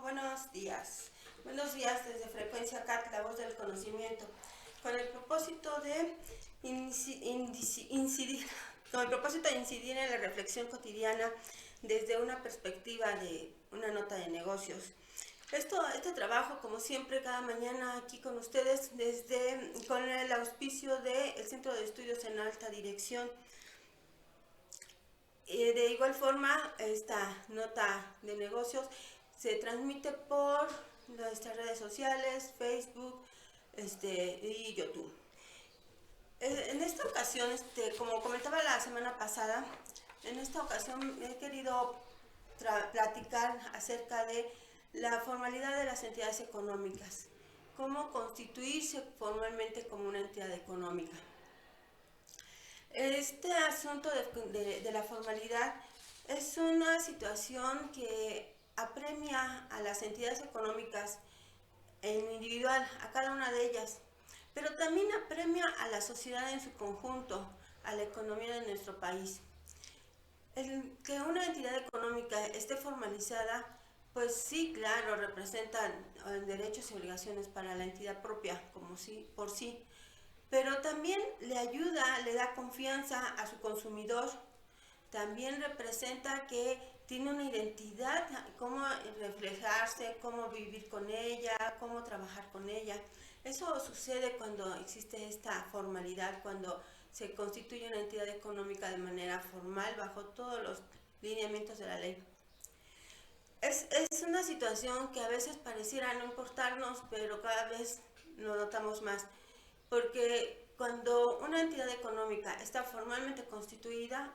Buenos días. Buenos días desde Frecuencia CAT, la voz del conocimiento, con el propósito de incidir, en la reflexión cotidiana desde una perspectiva de una nota de negocios. Este trabajo, como siempre, cada mañana aquí con ustedes, con el auspicio del Centro de Estudios en Alta Dirección. De igual forma, esta nota de negocios se transmite por nuestras redes sociales, Facebook y YouTube. En esta ocasión, como comentaba la semana pasada, en esta ocasión he querido platicar acerca de la formalidad de las entidades económicas, cómo constituirse formalmente como una entidad económica. Este asunto de la formalidad es una situación que apremia a las entidades económicas en individual, a cada una de ellas, pero también apremia a la sociedad en su conjunto, a la economía de nuestro país. El que una entidad económica esté formalizada, pues sí, claro, representan derechos y obligaciones para la entidad propia, como sí, por sí, pero también le ayuda, le da confianza a su consumidor. También representa que tiene una identidad, cómo reflejarse, cómo vivir con ella, cómo trabajar con ella. Eso sucede cuando existe esta formalidad, cuando se constituye una entidad económica de manera formal bajo todos los lineamientos de la ley. Es una situación que a veces pareciera no importarnos, pero cada vez lo notamos más, porque cuando una entidad económica está formalmente constituida,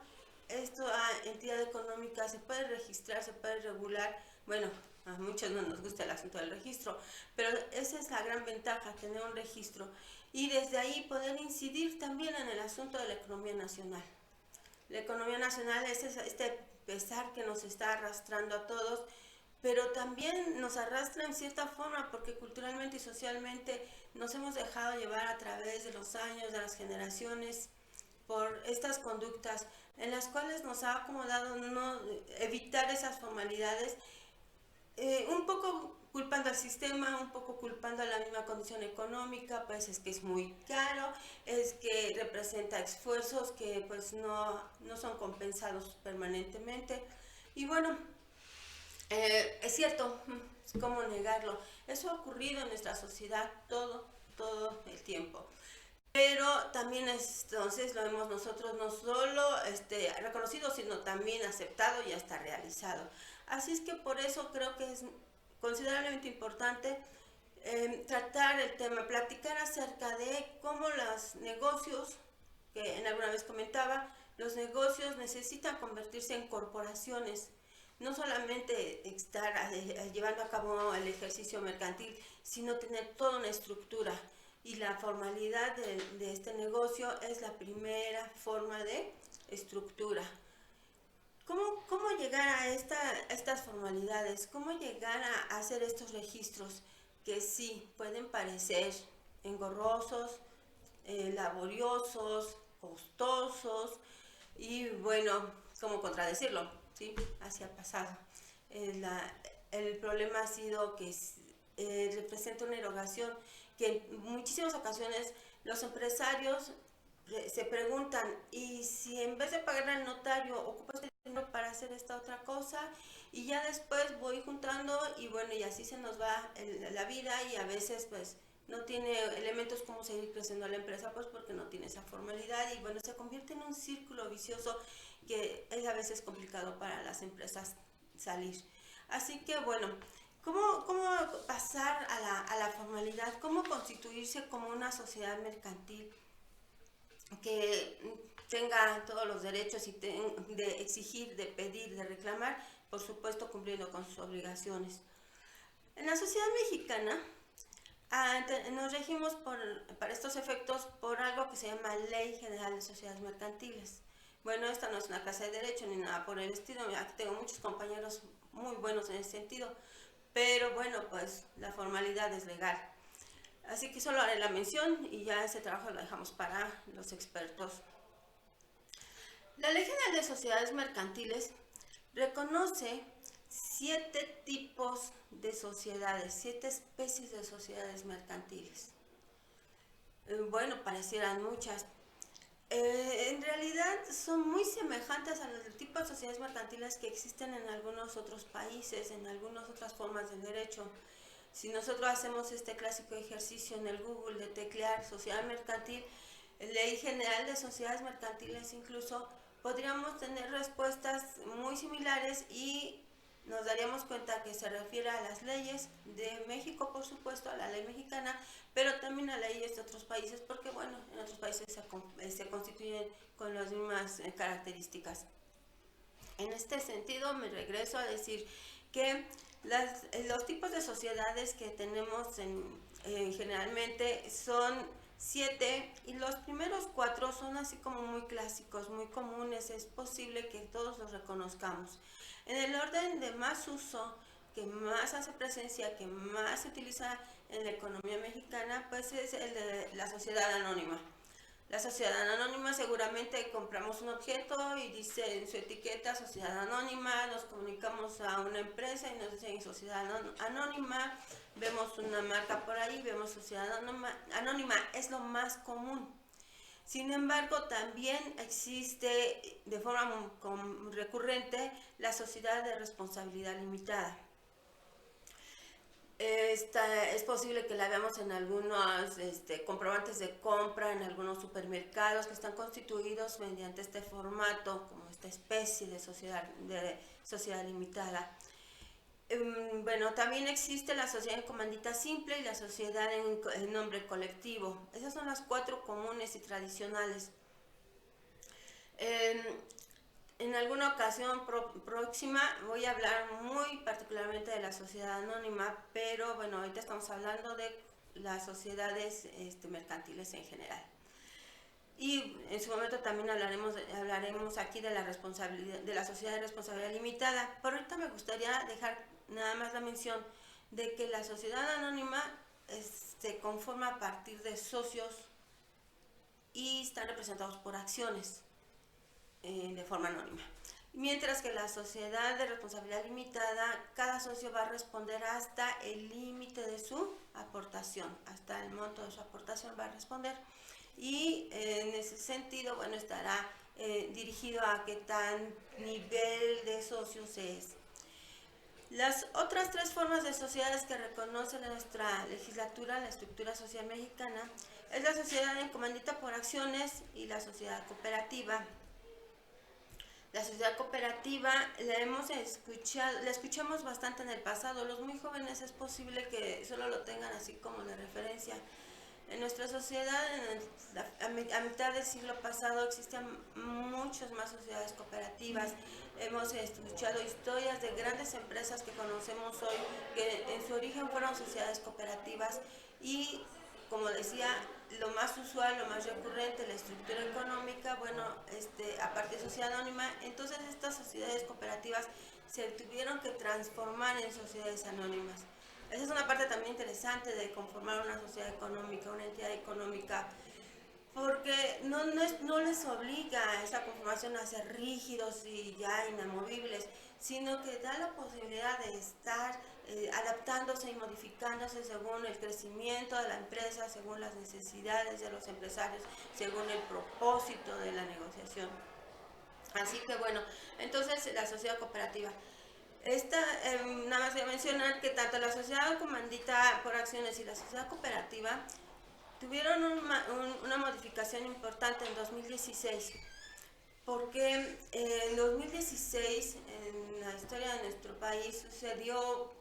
esta entidad económica se puede registrar, se puede regular. Bueno, a muchos no nos gusta el asunto del registro, pero esa es la gran ventaja, tener un registro y desde ahí poder incidir también en el asunto de la economía nacional. La economía nacional es este pesar que nos está arrastrando a todos, pero también nos arrastra en cierta forma porque culturalmente y socialmente nos hemos dejado llevar a través de los años, de las generaciones, por estas conductas en las cuales nos ha acomodado no evitar esas formalidades, un poco culpando al sistema, un poco culpando a la misma condición económica, pues es que es muy caro, es que representa esfuerzos que pues no son compensados permanentemente. Y bueno, es cierto, ¿cómo negarlo? Eso ha ocurrido en nuestra sociedad todo el tiempo. Pero también entonces lo hemos nosotros no solo reconocido, sino también aceptado y hasta realizado. Así es que por eso creo que es considerablemente importante tratar el tema, platicar acerca de cómo los negocios, que en alguna vez comentaba, los negocios necesitan convertirse en corporaciones, no solamente estar llevando a cabo el ejercicio mercantil, sino tener toda una estructura. Y la formalidad de este negocio es la primera forma de estructura. ¿Cómo llegar a estas formalidades? ¿Cómo llegar a hacer estos registros que sí pueden parecer engorrosos, laboriosos, costosos y bueno, ¿cómo contradecirlo? ¿Sí? Así ha pasado. El problema ha sido que representa una erogación que en muchísimas ocasiones los empresarios se preguntan, ¿y si en vez de pagar al notario ocupo este dinero para hacer esta otra cosa? Y ya después voy juntando y bueno, y así se nos va la vida y a veces pues no tiene elementos como seguir creciendo la empresa, pues porque no tiene esa formalidad y bueno, se convierte en un círculo vicioso que es a veces complicado para las empresas salir. Así que bueno, ¿cómo pasar a la formalidad? ¿Cómo constituirse como una sociedad mercantil que tenga todos los derechos y de exigir, de pedir, de reclamar, por supuesto cumpliendo con sus obligaciones? En la sociedad mexicana nos regimos para estos efectos por algo que se llama Ley General de Sociedades Mercantiles. Bueno, esta no es una clase de derecho ni nada por el estilo, aquí tengo muchos compañeros muy buenos en ese sentido, pero bueno, pues la formalidad es legal. Así que solo haré la mención y ya ese trabajo lo dejamos para los expertos. La Ley General de Sociedades Mercantiles reconoce 7 tipos de sociedades, 7 especies de sociedades mercantiles. Bueno, parecieran muchas. En realidad son muy semejantes a los tipos de sociedades mercantiles que existen en algunos otros países, en algunas otras formas de derecho. Si nosotros hacemos este clásico ejercicio en el Google de teclear sociedad mercantil, ley general de sociedades mercantiles incluso, podríamos tener respuestas muy similares y nos daríamos cuenta que se refiere a las leyes de México, por supuesto, a la ley mexicana, pero también a leyes de otros países, porque bueno, en otros países se constituyen con las mismas características. En este sentido, me regreso a decir que los tipos de sociedades que tenemos generalmente son 7 y los primeros 4 son así como muy clásicos, muy comunes, es posible que todos los reconozcamos. En el orden de más uso, que más hace presencia, que más se utiliza en la economía mexicana, pues es el de la sociedad anónima. La sociedad anónima, seguramente compramos un objeto y dice en su etiqueta sociedad anónima, nos comunicamos a una empresa y nos dicen sociedad anónima, vemos una marca por ahí, vemos sociedad anónima, es lo más común. Sin embargo, también existe de forma recurrente la sociedad de responsabilidad limitada. Es posible que la veamos en algunos comprobantes de compra, en algunos supermercados que están constituidos mediante este formato, como esta especie de sociedad limitada. Bueno, también existe la sociedad en comandita simple y la sociedad en nombre colectivo. Esas son las 4 comunes y tradicionales. En alguna ocasión próxima voy a hablar muy particularmente de la sociedad anónima, pero bueno, ahorita estamos hablando de las sociedades mercantiles en general. Y en su momento también hablaremos aquí de la responsabilidad, de la sociedad de responsabilidad limitada. Por ahorita me gustaría dejar nada más la mención de que la sociedad anónima se conforma a partir de socios y están representados por acciones de forma anónima. Mientras que la sociedad de responsabilidad limitada, cada socio va a responder hasta el límite de su aportación, hasta el monto de su aportación va a responder. Y en ese sentido, bueno, estará dirigido a qué tan nivel de socios es. Las otras 3 formas de sociedades que reconoce nuestra legislatura, la estructura social mexicana, es la sociedad en comandita por acciones y la sociedad cooperativa. La sociedad cooperativa la escuchamos bastante en el pasado. Los muy jóvenes es posible que solo lo tengan así como de referencia. En nuestra sociedad, a mitad del siglo pasado, existían muchas más sociedades cooperativas. Hemos escuchado historias de grandes empresas que conocemos hoy, que en su origen fueron sociedades cooperativas y, como decía, lo más usual, lo más recurrente, la estructura económica, bueno, a partir de sociedad anónima, entonces estas sociedades cooperativas se tuvieron que transformar en sociedades anónimas. Esa es una parte también interesante de conformar una sociedad económica, una entidad económica, porque no les obliga a esa conformación a ser rígidos y ya inamovibles, sino que da la posibilidad de estar adaptándose y modificándose según el crecimiento de la empresa, según las necesidades de los empresarios, según el propósito de la negociación. Así que bueno, entonces la sociedad cooperativa. Nada más voy a mencionar que tanto la sociedad comandita por acciones y la sociedad cooperativa tuvieron una modificación importante en 2016, porque en 2016 en la historia de nuestro país sucedió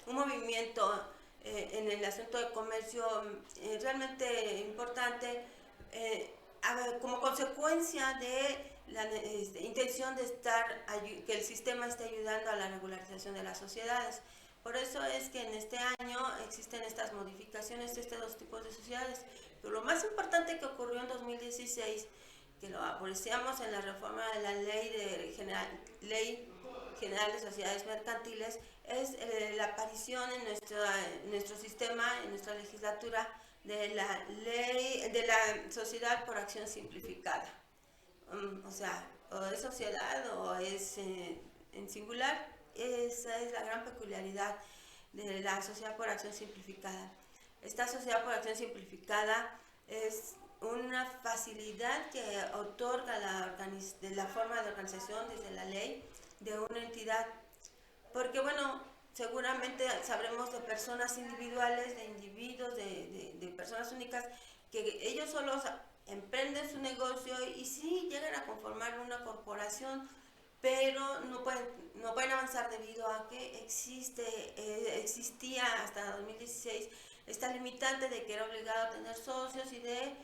un movimiento en el asunto de comercio realmente importante como consecuencia de la intención de que el sistema esté ayudando a la regularización de las sociedades. Por eso es que en este año existen estas modificaciones de estos 2 tipos de sociedades. Pero lo más importante que ocurrió en 2016, que lo apreciamos en la reforma de la Ley General de Sociedades Mercantiles, es la aparición en nuestro sistema, en nuestra legislatura, de la ley de la sociedad por acción simplificada. O sea, o es sociedad o es en singular, Esa es la gran peculiaridad de la Sociedad por Acción Simplificada. Esta Sociedad por Acción Simplificada es una facilidad que otorga la forma de organización desde la ley de una entidad, porque bueno, seguramente sabremos de personas individuales, de individuos, de personas únicas, que ellos solos emprenden su negocio y sí llegan a conformar una corporación, pero no pueden avanzar debido a que existía hasta 2016 esta limitante de que era obligado a tener socios y de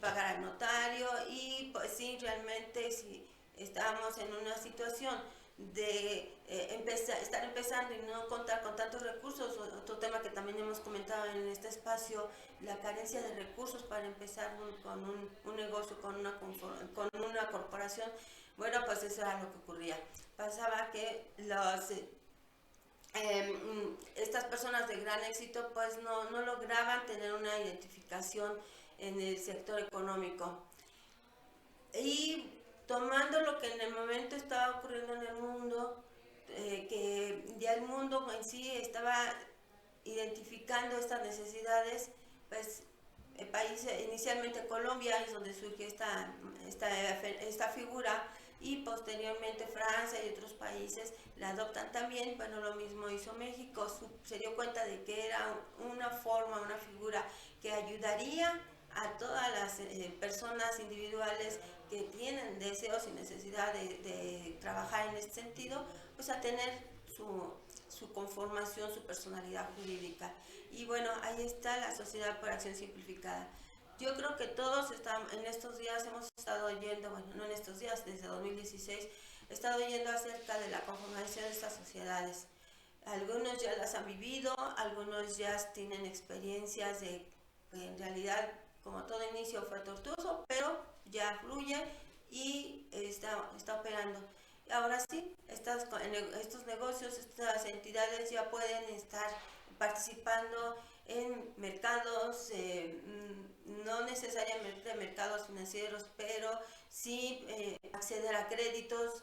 pagar al notario, y pues sí, realmente si estábamos en una situación de estar empezando y no contar con tantos recursos, otro tema que también hemos comentado en este espacio, la carencia de recursos para empezar con un negocio, con una corporación. Bueno, pues eso era lo que ocurría. Pasaba que estas personas de gran éxito pues no lograban tener una identificación en el sector económico. Y tomando lo que en el momento estaba ocurriendo en el mundo, que ya el mundo en sí estaba identificando estas necesidades, pues el país, inicialmente Colombia, es donde surge esta figura, y posteriormente Francia y otros países la adoptan también. Bueno, lo mismo hizo México, se dio cuenta de que era una forma, una figura que ayudaría a todas las personas individuales que tienen deseos y necesidad de trabajar en este sentido, pues a tener su conformación, su personalidad jurídica. Y bueno, ahí está la Sociedad por Acción Simplificada. Yo creo que todos en estos días hemos estado oyendo, bueno, no en estos días, desde 2016, he estado oyendo acerca de la conformación de estas sociedades. Algunos ya las han vivido, algunos ya tienen experiencias de que en realidad, como todo inicio, fue tortuoso, pero ya fluye y está operando. Ahora sí, estos negocios, estas entidades ya pueden estar participando en mercados, no necesariamente mercados financieros, pero sí acceder a créditos,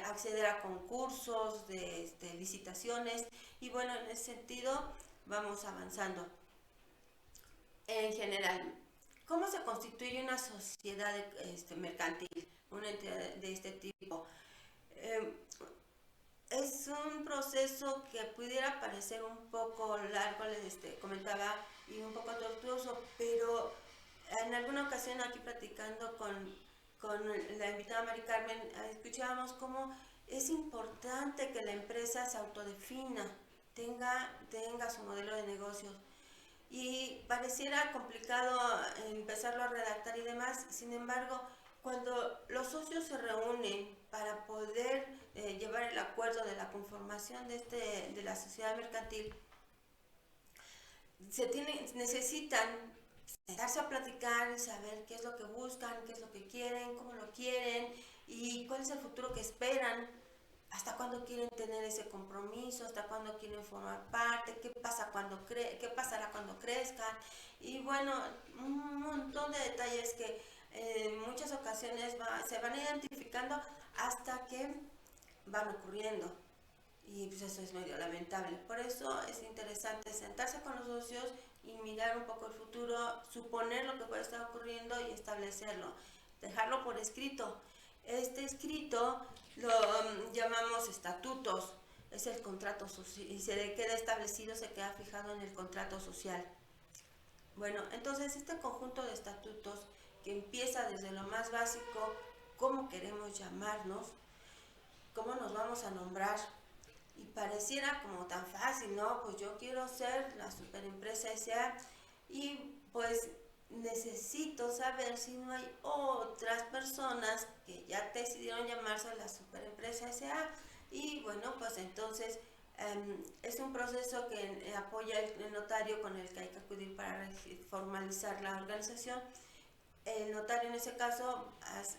acceder a concursos de licitaciones, y bueno, en ese sentido vamos avanzando. En general, ¿cómo se constituye una sociedad mercantil, una entidad de este tipo? Eh, es un proceso que pudiera parecer un poco largo, les comentaba, y un poco tortuoso, pero en alguna ocasión aquí platicando con la invitada Mari Carmen, escuchábamos cómo es importante que la empresa se autodefina, tenga su modelo de negocios. Y pareciera complicado empezarlo a redactar y demás, sin embargo, cuando los socios se reúnen para poder llevar el acuerdo de la conformación de la sociedad mercantil, necesitan sentarse a platicar, saber qué es lo que buscan, qué es lo que quieren, cómo lo quieren y cuál es el futuro que esperan, hasta cuándo quieren tener ese compromiso, hasta cuándo quieren formar parte, qué pasará cuando crezcan, y bueno, un montón de detalles que en muchas ocasiones se van identificando hasta que van ocurriendo. Y pues eso es medio lamentable. Por eso es interesante sentarse con los socios y mirar un poco el futuro, suponer lo que puede estar ocurriendo y establecerlo, dejarlo por escrito. Este escrito lo llamamos estatutos, es el contrato social, y se queda establecido, se queda fijado en el contrato social. Bueno, entonces este conjunto de estatutos que empieza desde lo más básico, cómo queremos llamarnos, cómo nos vamos a nombrar, y pareciera como tan fácil, ¿no? Pues yo quiero ser la superempresa S.A. y pues necesito saber si no hay otras personas que ya decidieron llamarse la superempresa S.A. Y bueno, pues entonces es un proceso que apoya el notario con el que hay que acudir para formalizar la organización. El notario en ese caso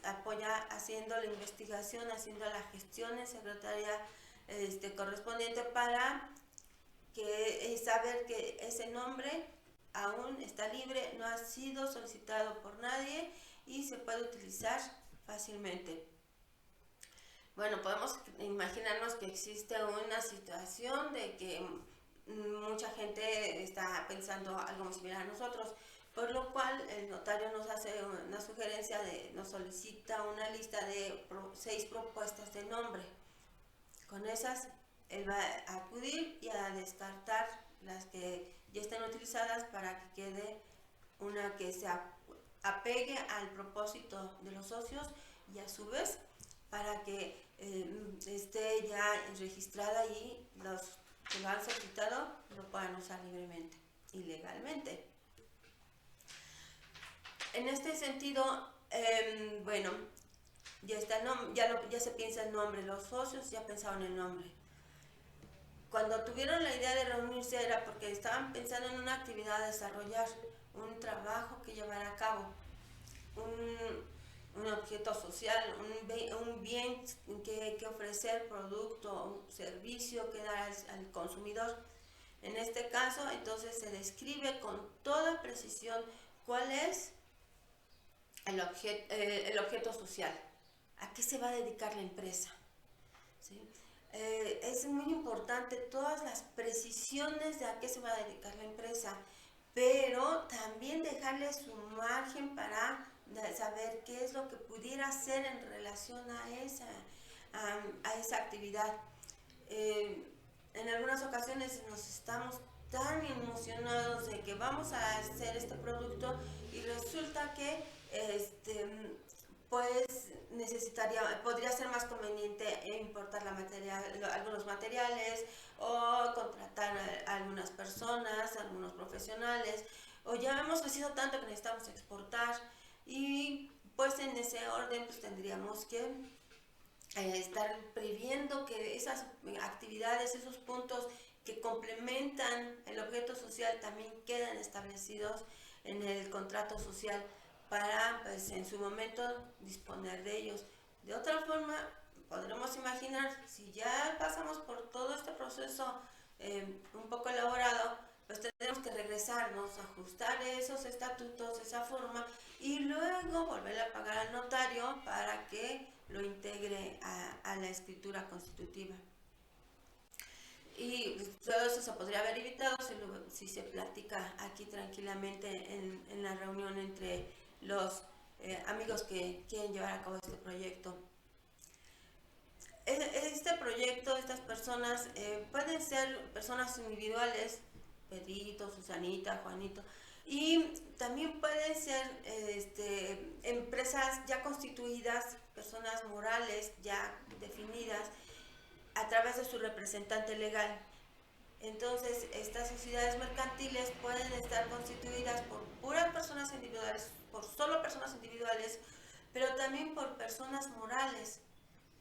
apoya haciendo la investigación, haciendo la gestión en secretaría correspondiente para saber que ese nombre aún está libre, no ha sido solicitado por nadie y se puede utilizar fácilmente. Bueno, podemos imaginarnos que existe una situación de que mucha gente está pensando algo muy similar a nosotros, por lo cual el notario nos hace una sugerencia, nos solicita una lista de 6 propuestas de nombre. Con esas él va a acudir y a descartar las que ya estén utilizadas para que quede una que se apegue al propósito de los socios y a su vez para que esté ya registrada y los que lo han solicitado lo puedan usar libremente y legalmente. En este sentido, bueno, ya está ya se piensa el nombre, los socios ya pensaron el nombre. Cuando tuvieron la idea de reunirse era porque estaban pensando en una actividad a desarrollar, un trabajo que llevar a cabo, un objeto social, un bien que ofrecer, producto, un servicio que dar al consumidor. En este caso, entonces se describe con toda precisión cuál es el objeto social, a qué se va a dedicar la empresa. ¿Sí? Es muy importante todas las precisiones de a qué se va a dedicar la empresa, pero también dejarle su margen para saber qué es lo que pudiera hacer en relación a esa actividad. En algunas ocasiones nos estamos tan emocionados de que vamos a hacer este producto y resulta que pues podría ser más conveniente importar algunos materiales o contratar a algunas personas, algunos profesionales, o ya hemos crecido tanto que necesitamos exportar y pues en ese orden pues tendríamos que estar previendo que esas actividades, esos puntos que complementan el objeto social también queden establecidos en el contrato social para, pues, en su momento disponer de ellos. De otra forma, podremos imaginar, si ya pasamos por todo este proceso un poco elaborado, pues tenemos que regresarnos, ajustar esos estatutos, esa forma, y luego volver a pagar al notario para que lo integre a la escritura constitutiva. Y todo eso se podría haber evitado si se platica aquí tranquilamente en la reunión entre los amigos que quieren llevar a cabo este proyecto. Este proyecto, estas personas pueden ser personas individuales, Pedrito, Susanita, Juanito, y también pueden ser empresas ya constituidas, personas morales ya definidas a través de su representante legal. Entonces, estas sociedades mercantiles pueden estar constituidas por puras personas individuales, por solo personas individuales, pero también por personas morales,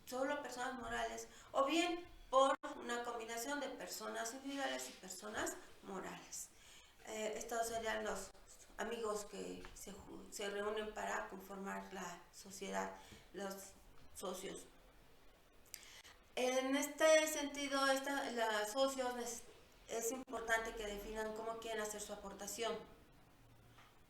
solo personas morales, o bien por una combinación de personas individuales y personas morales. Estos serían los amigos que se reúnen para conformar la sociedad, los socios. En este sentido, los socios es importante que definan cómo quieren hacer su aportación.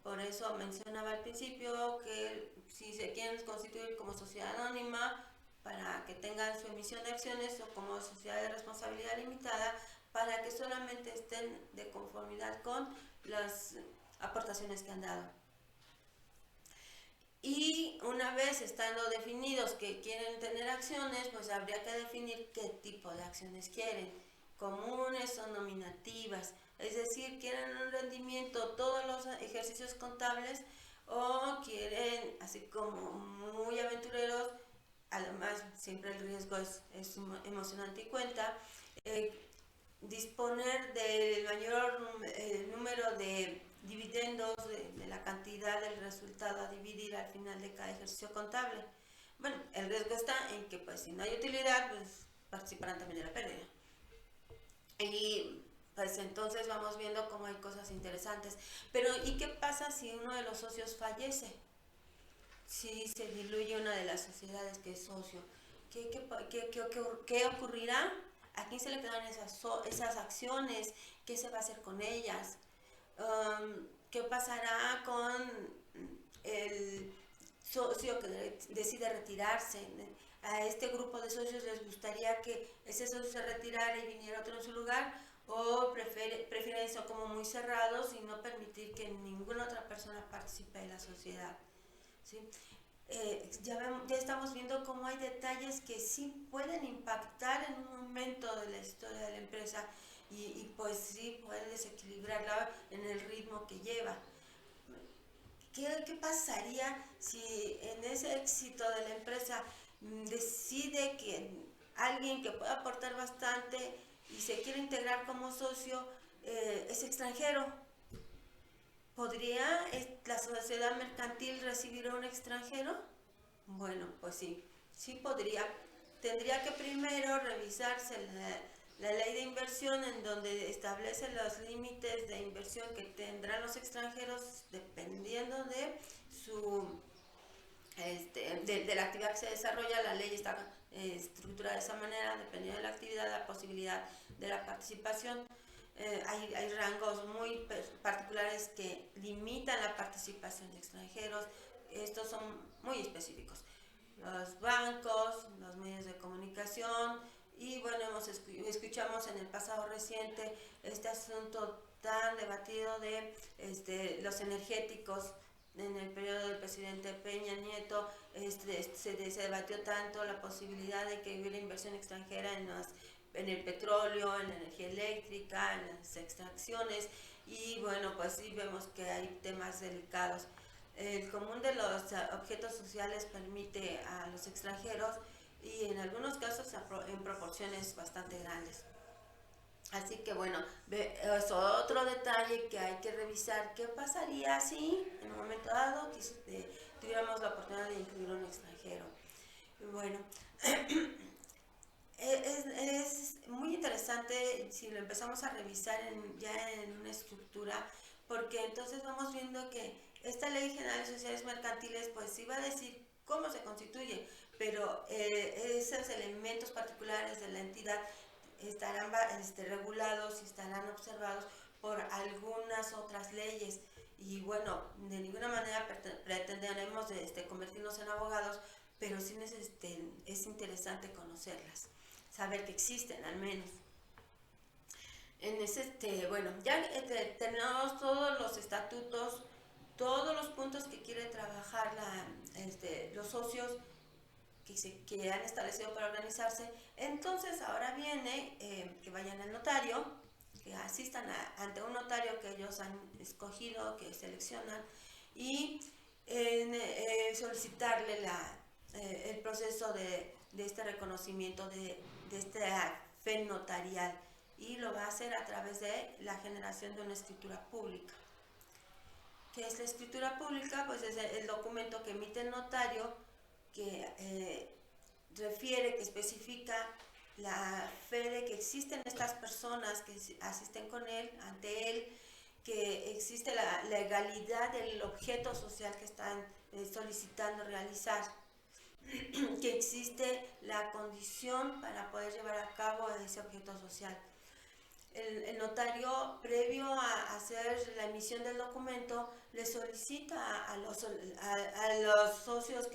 Por eso mencionaba al principio que si se quieren constituir como sociedad anónima, para que tengan su emisión de acciones, o como sociedad de responsabilidad limitada, para que solamente estén de conformidad con las aportaciones que han dado. Y una vez estando definidos que quieren tener acciones, pues habría que definir qué tipo de acciones quieren, comunes o nominativas, es decir, quieren un rendimiento todos los ejercicios contables o quieren, así como muy aventureros, además siempre el riesgo es emocionante y cuenta, disponer del mayor número de dividendos de la cantidad del resultado a dividir al final de cada ejercicio contable. Bueno, el riesgo está en que pues si no hay utilidad, pues participarán también de la pérdida. Y pues entonces vamos viendo cómo hay cosas interesantes. Pero ¿y qué pasa si uno de los socios fallece? Si se diluye una de las sociedades que es socio, ¿qué ocurrirá? ¿A quién se le quedan esas acciones? ¿Qué se va a hacer con ellas? ¿Qué pasará con el socio que decide retirarse? a este grupo de socios les gustaría que ese socio se retirara y viniera otro en su lugar, o prefieren eso como muy cerrados y no permitir que ninguna otra persona participe de la sociedad, ¿sí? Ya estamos viendo cómo hay detalles que sí pueden impactar en un momento de la historia de la empresa y pues sí pueden desequilibrarla en el ritmo que lleva. ¿Qué pasaría si en ese éxito de la empresa decide que alguien que puede aportar bastante y se quiere integrar como socio es extranjero? ¿Podría la sociedad mercantil recibir a un extranjero? Bueno, pues sí, sí podría. Tendría que primero revisarse la ley de inversión, en donde establece los límites de inversión que tendrán los extranjeros dependiendo de su de la actividad que se desarrolla. La ley está estructurada de esa manera, dependiendo de la actividad, la posibilidad de la participación. Hay rangos muy particulares que limitan la participación de extranjeros. Estos son muy específicos. Los bancos, los medios de comunicación, y bueno, escuchamos en el pasado reciente este asunto tan debatido de los energéticos. En el periodo del presidente Peña Nieto se debatió tanto la posibilidad de que hubiera inversión extranjera en el petróleo, en la energía eléctrica, en las extracciones, y bueno, pues sí vemos que hay temas delicados. El común de los objetos sociales permite a los extranjeros, y en algunos casos en proporciones bastante grandes. Así que bueno, es otro detalle que hay que revisar. ¿Qué pasaría si en un momento dado tuviéramos la oportunidad de incluir a un extranjero? Bueno, es muy interesante si lo empezamos a revisar ya en una estructura, porque entonces vamos viendo que esta Ley General de Sociedades Mercantiles pues sí va a decir cómo se constituye, pero esos elementos particulares de la entidad estarán regulados y estarán observados por algunas otras leyes. Y bueno, de ninguna manera pretenderemos convertirnos en abogados, pero sí es interesante conocerlas, saber que existen al menos. Bueno, ya tenemos todos los estatutos, todos los puntos que quiere trabajar los socios que han establecido para organizarse. Entonces ahora viene que vayan al notario, que asistan ante un notario que ellos han escogido, que seleccionan, y solicitarle el proceso de este reconocimiento de esta fe notarial, y lo va a hacer a través de la generación de una escritura pública. ¿Qué es la escritura pública? Pues es el documento que emite el notario, que refiere, que especifica la fe de que existen estas personas que asisten con él, ante él, que existe la legalidad del objeto social que están solicitando realizar, que existe la condición para poder llevar a cabo ese objeto social. El notario, previo a hacer la emisión del documento, le solicita a los socios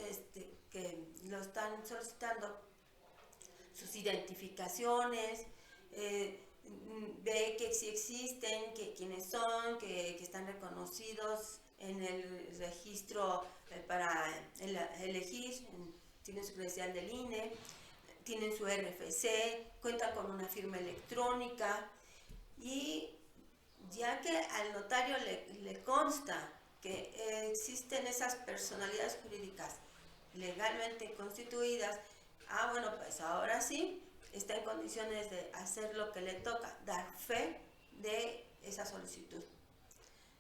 que lo están solicitando sus identificaciones, ve que sí existen, que quiénes son, que están reconocidos en el registro para elegir, tienen su credencial del INE, tienen su RFC, cuentan con una firma electrónica. Y ya que al notario le consta que existen esas personalidades jurídicas legalmente constituidas, bueno, pues ahora sí está en condiciones de hacer lo que le toca, dar fe de esa solicitud.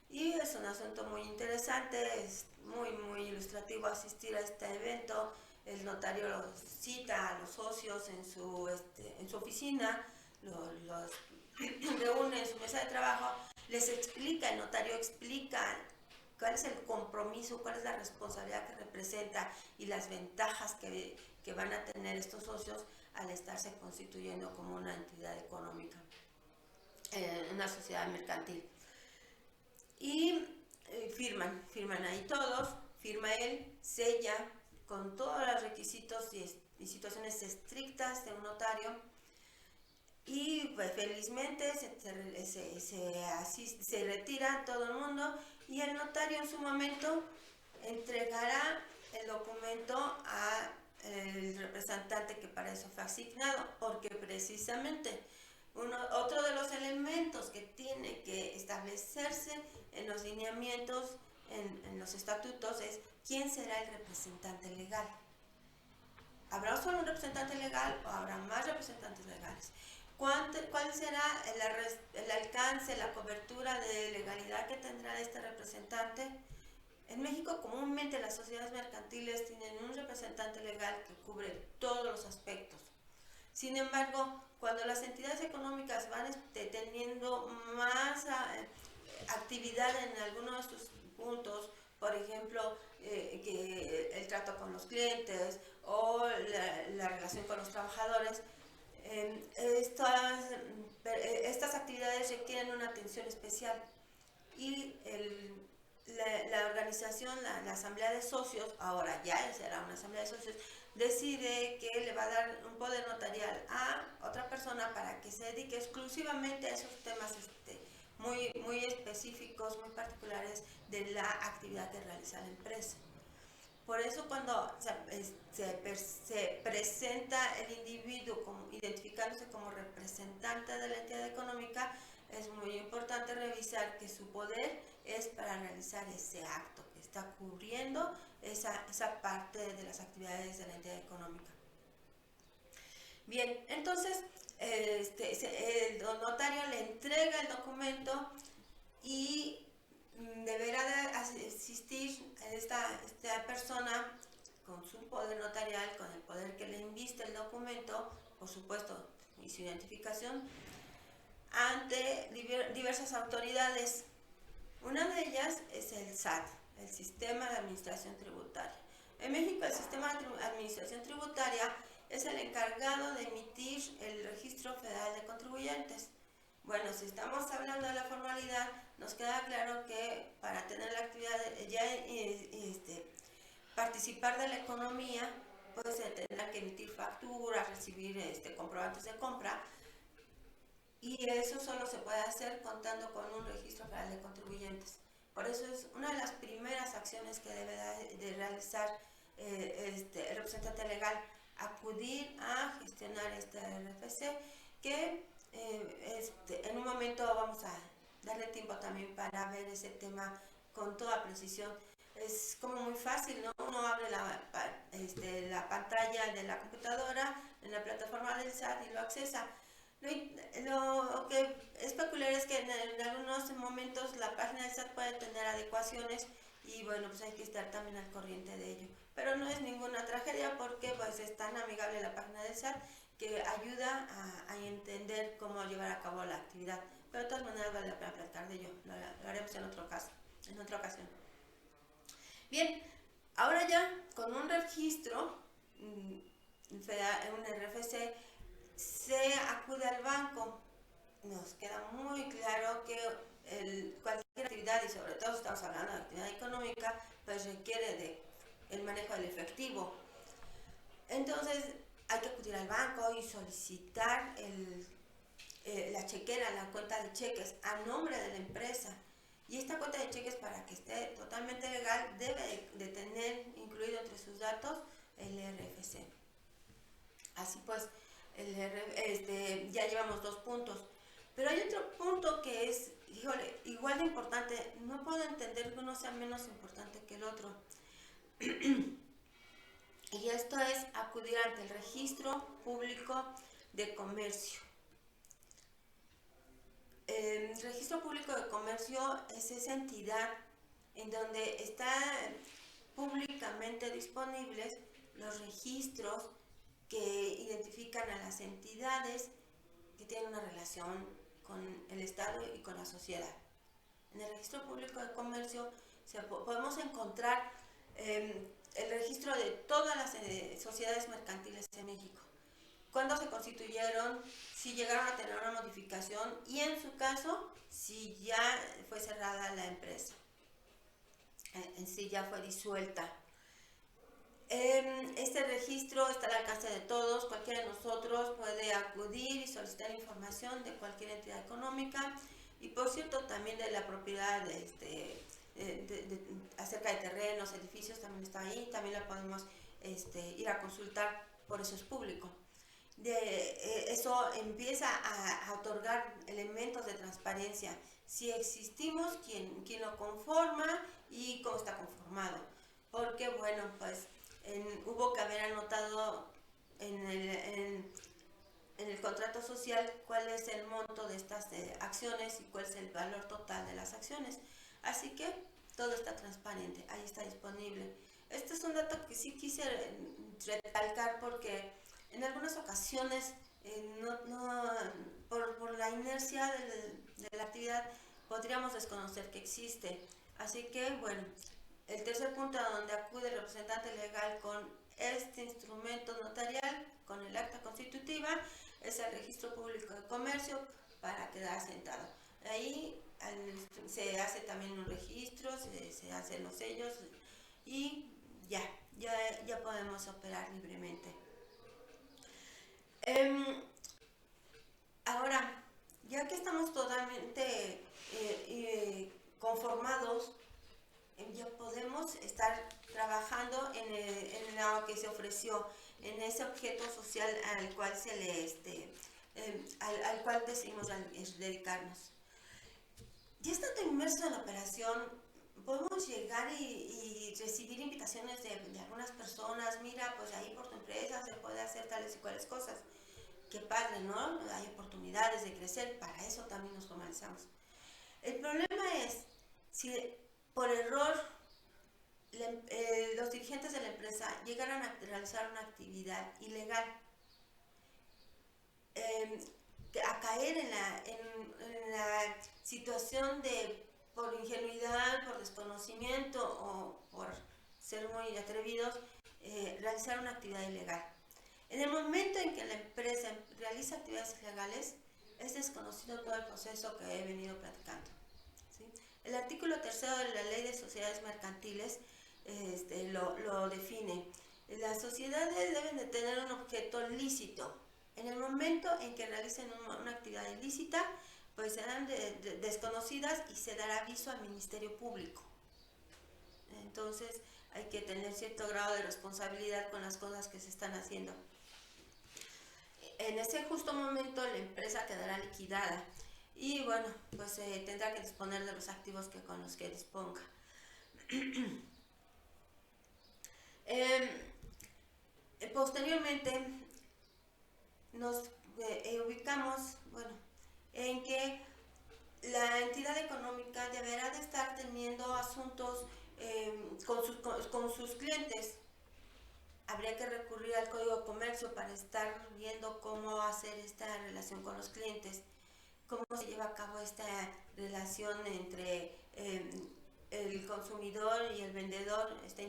Y es un asunto muy interesante, es muy ilustrativo asistir a este evento. El notario cita a los socios en su oficina, los reúne en su mesa de trabajo, les explica, el notario explica cuál es el compromiso, cuál es la responsabilidad que representa y las ventajas que van a tener estos socios al estarse constituyendo como una entidad económica, una sociedad mercantil. Y firman ahí todos, firma él, sella con todos los requisitos y situaciones estrictas de un notario. Y pues felizmente se retira todo el mundo y el notario en su momento entregará el documento a el representante que para eso fue asignado, porque precisamente otro de los elementos que tiene que establecerse en los lineamientos, en los estatutos, es quién será el representante legal. ¿Habrá solo un representante legal o habrá más representantes legales? ¿Cuál será el alcance, la cobertura de legalidad que tendrá este representante? En México comúnmente las sociedades mercantiles tienen un representante legal que cubre todos los aspectos. Sin embargo, cuando las entidades económicas van teniendo más actividad en algunos de sus puntos, por ejemplo, que el trato con los clientes o la relación con los trabajadores, estas actividades requieren una atención especial y la organización, la asamblea de socios, ahora ya será una asamblea de socios, decide que le va a dar un poder notarial a otra persona para que se dedique exclusivamente a esos temas muy específicos, muy particulares de la actividad que realiza la empresa. Por eso cuando se presenta el individuo identificándose como representante de la entidad económica, es muy importante revisar que su poder es para realizar ese acto, que está cubriendo esa parte de las actividades de la entidad económica. Bien, entonces el notario le entrega el documento y deberá de asistir esta persona con su poder notarial, con el poder que le inviste el documento, por supuesto, y su identificación, ante diversas autoridades. Una de ellas es el SAT, el Sistema de Administración Tributaria. En México, el Sistema de Administración Tributaria es el encargado de emitir el Registro Federal de Contribuyentes. Bueno, si estamos hablando de la formalidad, nos queda claro que para tener la actividad, participar de la economía, pues se tendrá que emitir facturas, recibir comprobantes de compra, y eso solo se puede hacer contando con un registro federal de contribuyentes. Por eso es una de las primeras acciones que debe de realizar el representante legal, acudir a gestionar este RFC, que en un momento vamos a darle tiempo también para ver ese tema con toda precisión. Es como muy fácil, ¿no? Uno abre la pantalla de la computadora en la plataforma del SAT y lo accesa. Lo que es peculiar es que en algunos momentos la página del SAT puede tener adecuaciones y bueno, pues hay que estar también al corriente de ello. Pero no es ninguna tragedia porque pues es tan amigable la página del SAT que ayuda a entender cómo llevar a cabo la actividad. Pero de todas maneras vale la pena platicar de ello, lo haremos en otra ocasión. Bien, ahora ya con un registro, un RFC, se acude al banco. Nos queda muy claro que cualquier actividad, y sobre todo estamos hablando de actividad económica, pues requiere el manejo del efectivo. Entonces hay que acudir al banco y solicitar la chequera, la cuenta de cheques a nombre de la empresa. Y esta cuenta de cheques, para que esté totalmente legal, debe de tener incluido entre sus datos el RFC. Así pues, ya llevamos 2 puntos. Pero hay otro punto que es, híjole, igual de importante. No puedo entender que uno sea menos importante que el otro. Y esto es acudir ante el Registro Público de Comercio. El Registro Público de Comercio es esa entidad en donde están públicamente disponibles los registros que identifican a las entidades que tienen una relación con el Estado y con la sociedad. En el Registro Público de Comercio podemos encontrar el registro de todas las sociedades mercantiles en México. Cuándo se constituyeron, si llegaron a tener una modificación y en su caso, si ya fue cerrada la empresa, en sí ya fue disuelta. Este registro está al alcance de todos, cualquiera de nosotros puede acudir y solicitar información de cualquier entidad económica y por cierto también de la propiedad acerca de terrenos, edificios también está ahí, también la podemos ir a consultar, por eso es público. Eso empieza a otorgar elementos de transparencia, si existimos, quién lo conforma y cómo está conformado, porque bueno, pues hubo que haber anotado en el contrato social cuál es el monto de estas acciones y cuál es el valor total de las acciones. Así que todo está transparente, ahí está disponible. Este es un dato que sí quise recalcar porque en algunas ocasiones por la inercia de la actividad podríamos desconocer que existe. Así que bueno, el tercer punto a donde acude el representante legal con este instrumento notarial, con el acta constitutiva, es el registro público de comercio para quedar asentado. Ahí se hace también un registro, se hacen los sellos y ya podemos operar libremente. Ahora, ya que estamos totalmente conformados, ya podemos estar trabajando en lo que se ofreció, en ese objeto social al cual al cual decidimos dedicarnos. Ya estando inmersos en la operación, podemos llegar y recibir invitaciones de algunas personas, mira, pues ahí por tu empresa se puede hacer tales y cuales cosas. Qué padre, ¿no? Hay oportunidades de crecer, para eso también nos formalizamos. El problema es, si por error los dirigentes de la empresa llegaran a realizar una actividad ilegal, a caer en la situación de por ingenuidad, por desconocimiento o por ser muy atrevidos, realizar una actividad ilegal. En el momento en que la empresa realiza actividades ilegales, es desconocido todo el proceso que he venido platicando. ¿Sí? El artículo 3 de la Ley de Sociedades Mercantiles lo define. Las sociedades deben de tener un objeto lícito. En el momento en que realicen una actividad ilícita, pues serán desconocidas y se dará aviso al Ministerio Público. Entonces hay que tener cierto grado de responsabilidad con las cosas que se están haciendo. En ese justo momento la empresa quedará liquidada y bueno, pues tendrá que disponer de los activos con los que disponga. Posteriormente nos ubicamos, bueno, en que la entidad económica deberá de estar teniendo asuntos con sus clientes. Habría que recurrir al Código de Comercio para estar viendo cómo hacer esta relación con los clientes, cómo se lleva a cabo esta relación entre el consumidor y el vendedor, este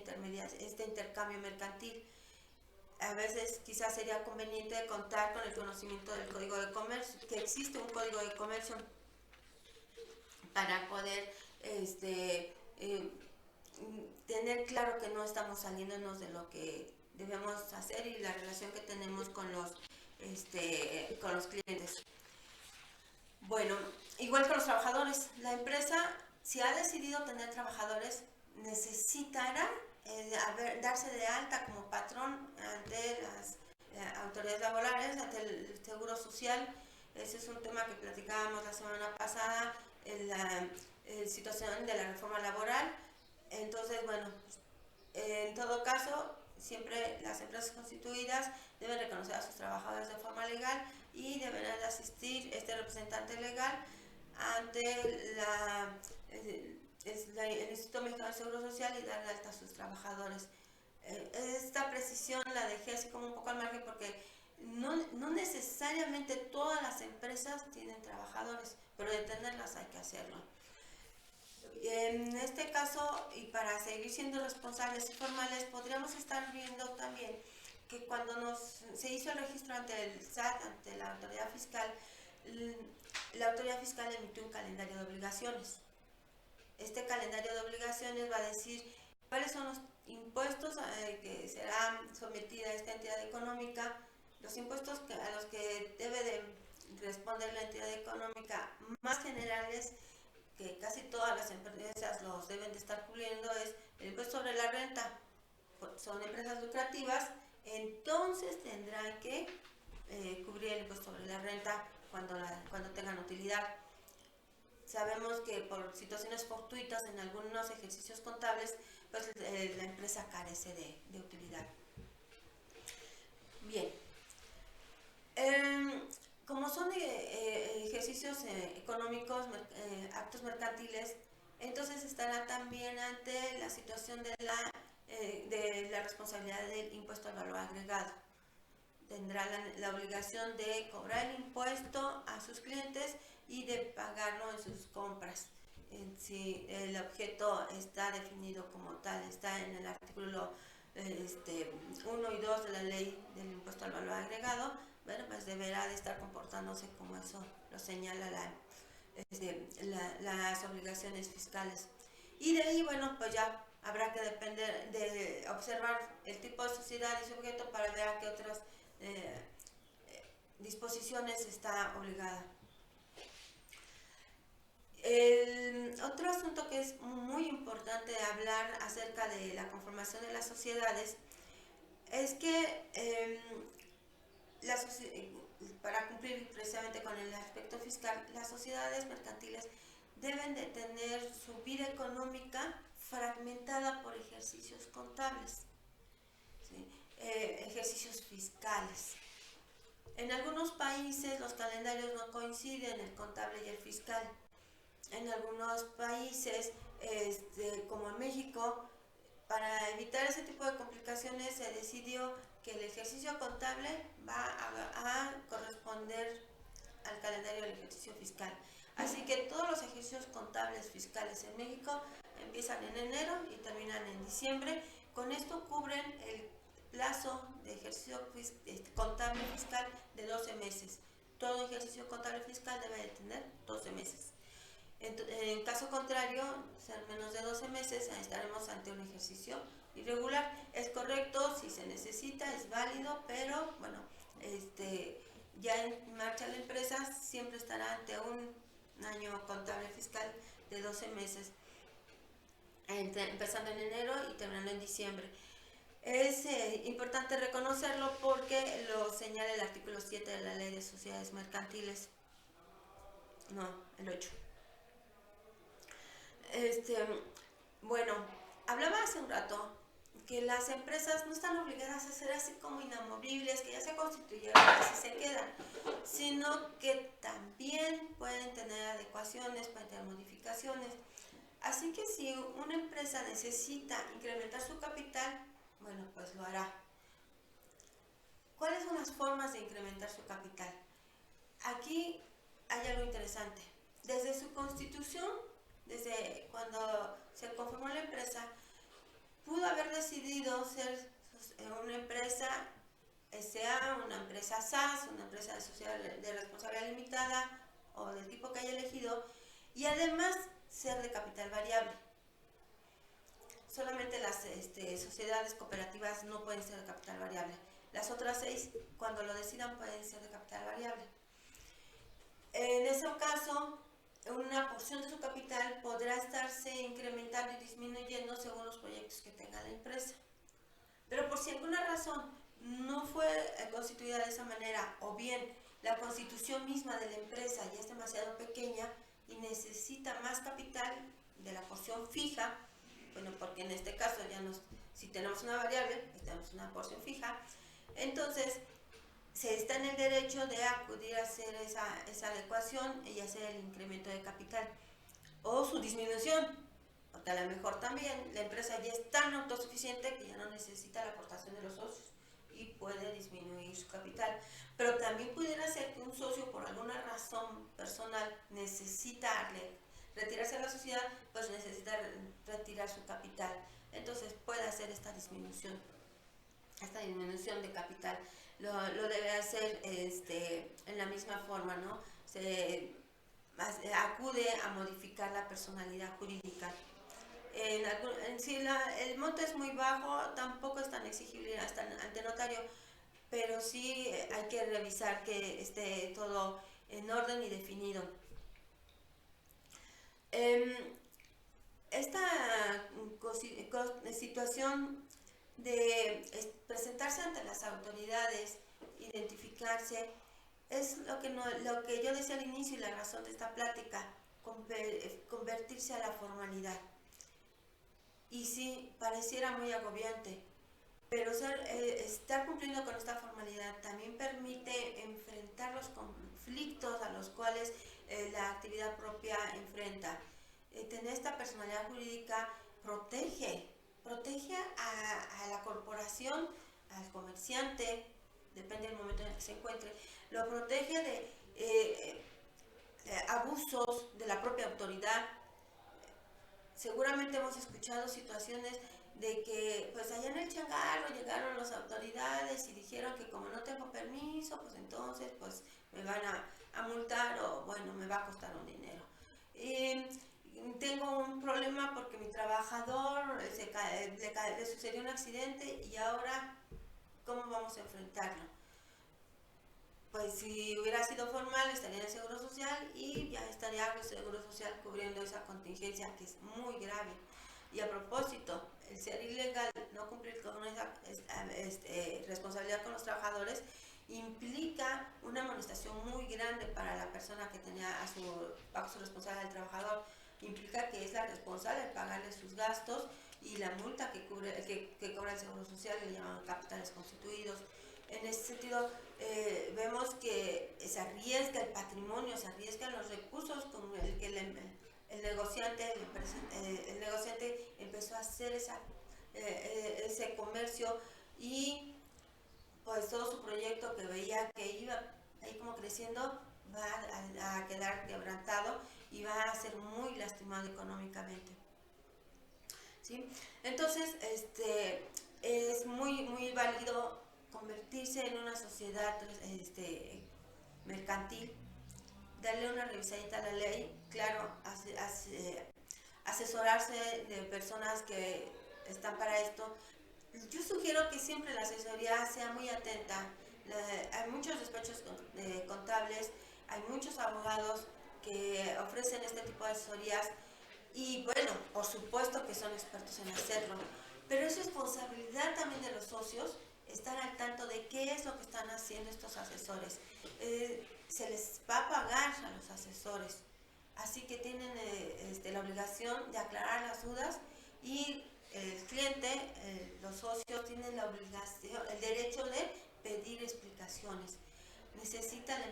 intercambio mercantil. A veces quizás sería conveniente contar con el conocimiento del Código de Comercio, que existe un Código de Comercio para poder tener claro que no estamos saliéndonos de lo que debemos hacer y la relación que tenemos con los clientes. Bueno, igual que los trabajadores, la empresa, si ha decidido tener trabajadores, necesitará darse de alta como patrón ante las autoridades laborales, ante el Seguro Social. Ese es un tema que platicábamos la semana pasada, la situación de la reforma laboral. Entonces, bueno, en todo caso, siempre las empresas constituidas deben reconocer a sus trabajadores de forma legal y deberán asistir este representante legal ante el Instituto Mexicano del Seguro Social y dar de alta a sus trabajadores. Esta precisión la dejé así como un poco al margen porque no necesariamente todas las empresas tienen trabajadores, pero de tenerlas hay que hacerlo. En este caso, y para seguir siendo responsables y formales, podríamos estar viendo también que cuando se hizo el registro ante el SAT, ante la autoridad fiscal, la autoridad fiscal emitió un calendario de obligaciones. Este calendario de obligaciones va a decir cuáles son impuestos que será sometida esta entidad económica, los impuestos a los que debe de responder la entidad económica más generales, que casi todas las empresas los deben de estar cubriendo, es el impuesto sobre la renta. Son empresas lucrativas, entonces tendrán que cubrir el impuesto sobre la renta cuando tengan utilidad. Sabemos que por situaciones fortuitas en algunos ejercicios contables, pues la empresa carece de utilidad. Bien, como son ejercicios económicos, actos mercantiles, entonces estará también ante la situación de la responsabilidad del impuesto al valor agregado. Tendrá la obligación de cobrar el impuesto a sus clientes y de pagarlo en sus compras. Si el objeto está definido como tal, está en el artículo 1 y 2 de la ley del impuesto al valor agregado, bueno, pues deberá de estar comportándose como eso lo señala las obligaciones fiscales. Y de ahí, bueno, pues ya habrá que depender de observar el tipo de sociedad y su objeto para ver a qué otras disposiciones está obligada. El otro asunto que es muy importante hablar acerca de la conformación de las sociedades es que para cumplir precisamente con el aspecto fiscal, las sociedades mercantiles deben de tener su vida económica fragmentada por ejercicios contables, ¿sí? Ejercicios fiscales. En algunos países los calendarios no coinciden, el contable y el fiscal. En algunos países, como en México, para evitar ese tipo de complicaciones se decidió que el ejercicio contable va a corresponder al calendario del ejercicio fiscal. Así que todos los ejercicios contables fiscales en México empiezan en enero y terminan en diciembre. Con esto cubren el plazo de ejercicio contable fiscal de 12 meses. Todo ejercicio contable fiscal debe de tener 12 meses. En caso contrario, ser menos de 12 meses, estaremos ante un ejercicio irregular. Es correcto, si se necesita, es válido, pero bueno, ya en marcha la empresa siempre estará ante un año contable fiscal de 12 meses, empezando en enero y terminando en diciembre. Es importante reconocerlo porque lo señala el artículo 7 de la Ley de Sociedades Mercantiles. No, el 8. Bueno, hablaba hace un rato que las empresas no están obligadas a ser así como inamovibles, que ya se constituyeron y así se quedan, sino que también pueden tener adecuaciones, pueden tener modificaciones. Así que si una empresa necesita incrementar su capital, bueno, pues lo hará. ¿Cuáles son las formas de incrementar su capital? Aquí hay algo interesante. Desde su constitución, desde cuando se conformó la empresa, pudo haber decidido ser una empresa SA, una empresa SAS, una empresa de sociedad de responsabilidad limitada o del tipo que haya elegido, y además ser de capital variable. Solamente las sociedades cooperativas no pueden ser de capital variable. Las otras 6, cuando lo decidan, pueden ser de capital variable. En ese caso, una porción de su capital podrá estarse incrementando y disminuyendo según los proyectos que tenga la empresa. Pero por si alguna razón no fue constituida de esa manera, o bien la constitución misma de la empresa ya es demasiado pequeña y necesita más capital de la porción fija, bueno, porque en este caso si tenemos una variable, pues tenemos una porción fija, entonces se está en el derecho de acudir a hacer esa adecuación y hacer el incremento de capital o su disminución, porque a lo mejor también la empresa ya es tan autosuficiente que ya no necesita la aportación de los socios y puede disminuir su capital. Pero también pudiera ser que un socio por alguna razón personal necesita retirarse de la sociedad, pues necesita retirar su capital. Entonces puede hacer esta disminución de capital. Lo debe hacer en la misma forma, ¿no? Se acude a modificar la personalidad jurídica. Si el monto es muy bajo, tampoco es tan exigible hasta ante notario, pero sí hay que revisar que esté todo en orden y definido. Esta situación de presentarse ante las autoridades, identificarse, es lo que yo decía al inicio y la razón de esta plática, convertirse a la formalidad. Y sí, pareciera muy agobiante, pero estar cumpliendo con esta formalidad también permite enfrentar los conflictos a los cuales la actividad propia enfrenta. Tener esta personalidad jurídica protege a la corporación, al comerciante, depende del momento en el que se encuentre, lo protege de abusos de la propia autoridad. Seguramente hemos escuchado situaciones de que pues allá en el changarro llegaron las autoridades y dijeron que como no tengo permiso, pues entonces pues me van a multar o bueno, me va a costar un dinero. Tengo un problema porque mi trabajador le sucedió un accidente y ahora, ¿cómo vamos a enfrentarlo? Pues si hubiera sido formal estaría en el Seguro Social y ya estaría el Seguro Social cubriendo esa contingencia que es muy grave. Y a propósito, el ser ilegal, no cumplir con esa responsabilidad con los trabajadores, implica una amonestación muy grande para la persona que tenía bajo su responsabilidad del trabajador. Implica que es la responsable de pagarle sus gastos y la multa que cobra el Seguro Social, le llaman capitales constituidos. En ese sentido, vemos que se arriesga el patrimonio, se arriesgan los recursos con el que el negociante empezó a hacer ese comercio y pues todo su proyecto que veía que iba ahí como creciendo va a quedar quebrantado y va a ser muy lastimado económicamente. ¿Sí? Entonces, es muy válido convertirse en una sociedad mercantil, darle una revisadita a la ley, claro, asesorarse de personas que están para esto. Yo sugiero que siempre la asesoría sea muy atenta. Hay muchos despachos contables, hay muchos abogados que ofrecen este tipo de asesorías y bueno, por supuesto que son expertos en hacerlo, pero es responsabilidad también de los socios estar al tanto de qué es lo que están haciendo estos asesores. Se les va a pagar a los asesores, así que tienen la obligación de aclarar las dudas y el cliente, los socios tienen la obligación, el derecho de pedir explicaciones. Necesitan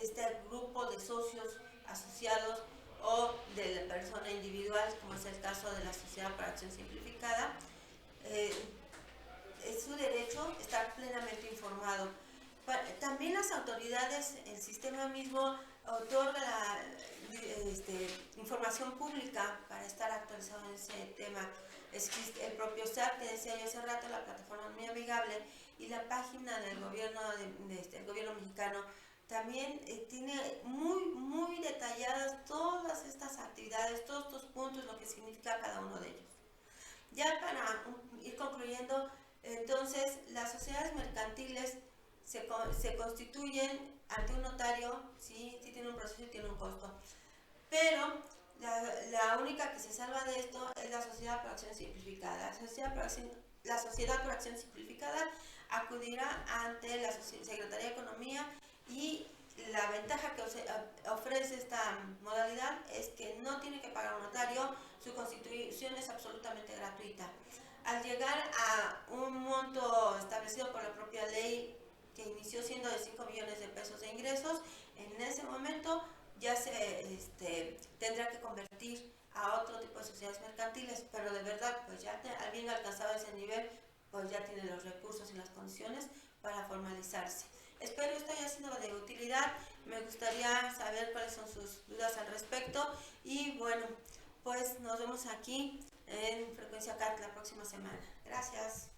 este grupo de socios asociados o de la persona individual, como es el caso de la Sociedad para Acción Simplificada, es su derecho estar plenamente informado. También las autoridades, el sistema mismo otorga información pública para estar actualizado en ese tema. Existe el propio SAT, que decía yo hace rato, la plataforma muy amigable, y la página del gobierno, el gobierno mexicano también tiene muy detalladas todas estas actividades, todos estos puntos, lo que significa cada uno de ellos. Ya para ir concluyendo, entonces las sociedades mercantiles se constituyen ante un notario, sí tiene un proceso y tiene un costo, pero la única que se salva de esto es la Sociedad por Acción Simplificada. La Sociedad por Acción Simplificada acudirá ante la Secretaría de Economía y la ventaja que ofrece esta modalidad es que no tiene que pagar un notario, su constitución es absolutamente gratuita. Al llegar a un monto establecido por la propia ley, que inició siendo de 5 millones de pesos de ingresos, en ese momento ya se tendrá que convertir a otro tipo de sociedades mercantiles, pero de verdad, pues ya habiendo alcanzado ese nivel, pues ya tiene los recursos y las condiciones para formalizarse. Espero esto haya sido de utilidad. Me gustaría saber cuáles son sus dudas al respecto y bueno, pues nos vemos aquí en Frecuencia CAT la próxima semana. Gracias.